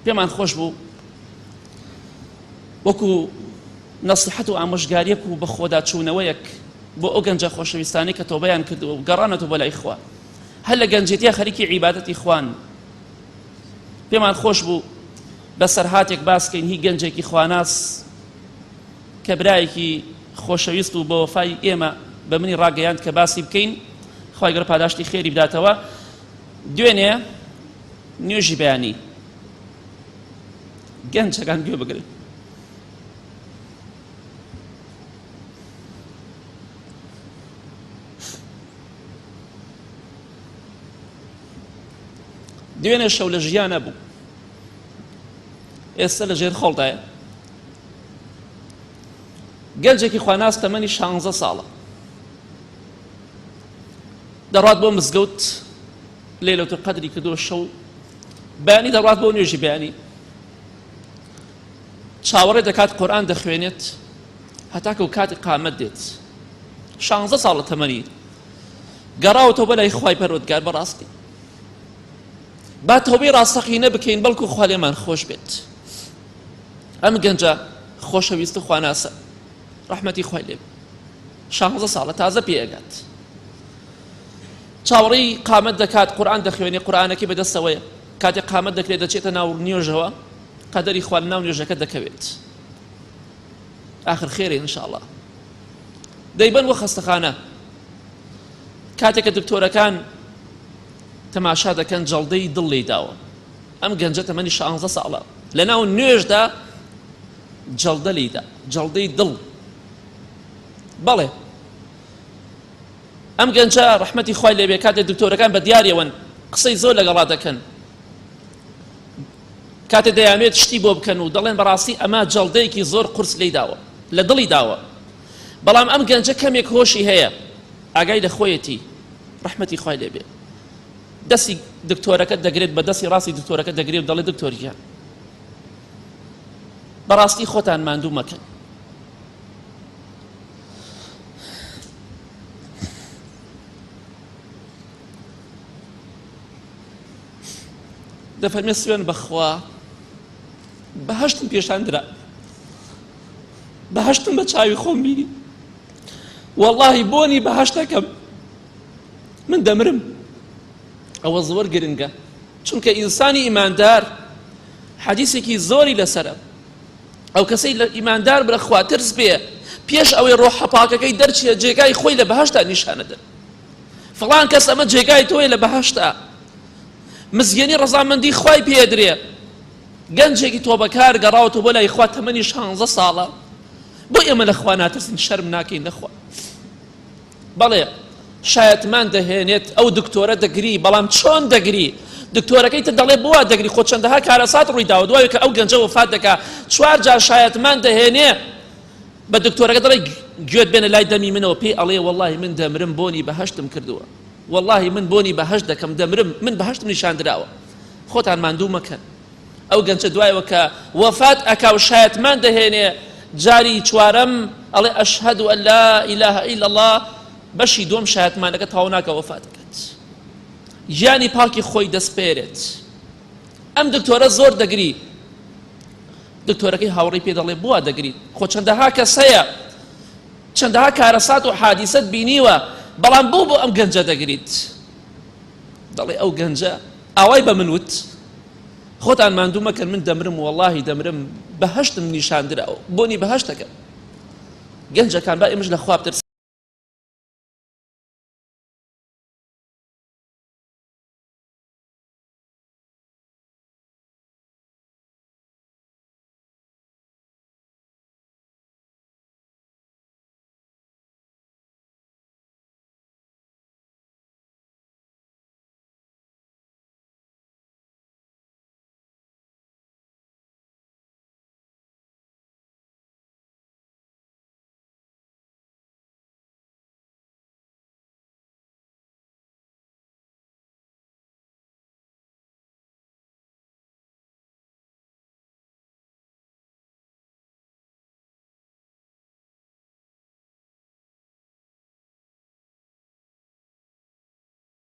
پێمان خۆش بوو وەکو نەسیحەت و ئامۆژگاریەک و بە خۆدا چوونەوەیەک بۆ ئەو گەنجە خۆشەویستانەی کە تۆبەیان کردووە و گەڕانەوە بۆ لای خوا هەر لە گەنجێتیە خەریکی عیبادەتی خوان پێمان خۆش بوو بەسەر هاتێک باسکەین هی گەنجێکی خواناس کە برایەکی خۆشەویست و بە وەفای ئێمە بە منی ڕاگەیاند کە باسی بکەین خوای گەورە پاداشتی خێری بداتەوە دوێنێ نوێژی بەیانی گەنجەکان گوێ بگرن دوێنێ شەو لە ژیانە بوو ئێستا لە ژێر خۆڵدایە گەنجێکی خواناس تەمەنی 16 ساڵە دەڕات بۆ مزگەوت لەیلەتول قەدری کردووە شەو بەیانی دەڕات بۆ نوێژی بەیانی چاوەڕێ دەکات قورئان دەخوێنێت هەتاکە و کاتی قامەت دێت 16 ساڵە تەمەنی گەڕاوەتەوە بە لای خوای پەروەردگار بەڕاستی با تەوبەی ڕاستەقینە بکەین بەڵکو خوا لێمان خۆش بێت ئەم گەنجە خۆشەویست و خواناسە ڕەحمەتی خوای لێ 16 ساڵە تازە پێئەگات چاوەڕێی قامەت دەکات قورئان دەخوێنێ قورئانەکەی بەدەستەوەیە کاتێک قامەت دەکرێت دەچێتە ناو نوێژەوە قەدەری خوا لە ناو نوێژەکە دەکەوێت ئاخر خێرێ ئینشاءڵڵا دەیبەن وە خەستەخانە کاتێک کە دکتۆرەکان تەماشا دەکەن جەڵدەی دڵ لێی داوە ئەم گەنجە تەمەنی 16 ساڵە لە ناو نوێژدا جەڵدە لێیدا جەڵدەی دڵ بەڵێ ئەم گەنجە ڕەحمەتی خوای لێ بێ کاتێک دکتۆرەکان بە دیاریەوەن قسەی زۆر لەگەڵا دەکەن کاتێک دەیانوێت شتی بۆ بکەن و دەڵێن بەڕاستی ئەمە جەڵدەیەکی زۆر قورس لێی داوە لە دڵی داوە بەڵام ئەم گەنجە کەمێک هۆشی هەیە ئاگای لە خۆیەتی ڕەحمەتی خوای لێ بێ دەستی دکتۆرەکە دەگرێت بە دەستی ڕاستی دکتۆرەکە دەگرێت دەڵێ دکتۆریان بەڕاستی خۆتان ماندوو مەکەن دەفەرمێ سوێن بەخوا بەهەشتم پێشاندرا بەهەشتم بە چاوی خۆم بینی وەڵڵاهی بۆنی بەهەشتەکەم من دەمرم ئەوە زۆر گرنگە چونکە ئینسانی ئیماندار حەدیثێکی زۆری لەسەرە ئەو کەسەی لە ئیماندار برە خوا ترس بێ پێش ئەوەی ڕۆحە پاکەکەی دەرچێت جێگای خۆی لە بەهەشتا نیشانەدەن فڵان کەس ئەمە جێگای تۆیە لە بەهەشتا مزگەنی ڕەزامەندی خوای پێدرێ گەنجێکی تۆبەکار گەڕاوەتەوە بۆ لای خوا تەمەنی 16 ساڵە بۆ ئێمە لە خوا ناترسین شەرم ناکەین لەخوا بەڵێ شایەتمان دەهێنێت ئەو دکتۆرە دەگری بەڵام چۆن دەگری دکتۆرەکەی تر دەڵێ بووە دەگری خۆ چەندەها کارەسات ڕووی داوە دوای کە ئەو گەنجە وفات دەکا 4 جار شایەتمان دەهێنێ بە دکتۆرەکە دەڵێ گوێت بێنە لای دەمی منەوە پێی ئەڵێ وەڵڵاهی من دەمرم بۆنی بەهەشتم کردووە والله من بۆنی بەهەشت دەکەم دەمرم من بەهەشتم نیشاندراوە خۆتان ماندوو مەکەن ئەو گەنجە دوایەوە کە وەفات ئەکا و شایەتمان دەهێنێ جاری چوارەم ئەڵێ ئەشهەد ئەن لا ئیلاهە ئیلا الله بەشی دووەم شایەتمانەکە تەواو ناکە وەفات دەکات ژیانی پاکی خۆی دەسپێرێت ئەم دکتۆرە زۆر دەگری دکتۆرەکەی هاوڕێی پێ دەڵێ بووە دەگریت خۆ چەندەها کەس هەیە چەندەها کارەسات و حادیسەت بینیوە بەڵام بۆ ئەم گەنجە دەگریت دەڵێ ئەو گەنجە ئاوای بە من وت خۆتان ماندوو مەکەن من دەمرم وەڵڵاهی دەمرم بەهەشتم نیشاندراوە بۆنی بەهەشتەکە گەنجەکان با ئێمەش لە خوا بترسین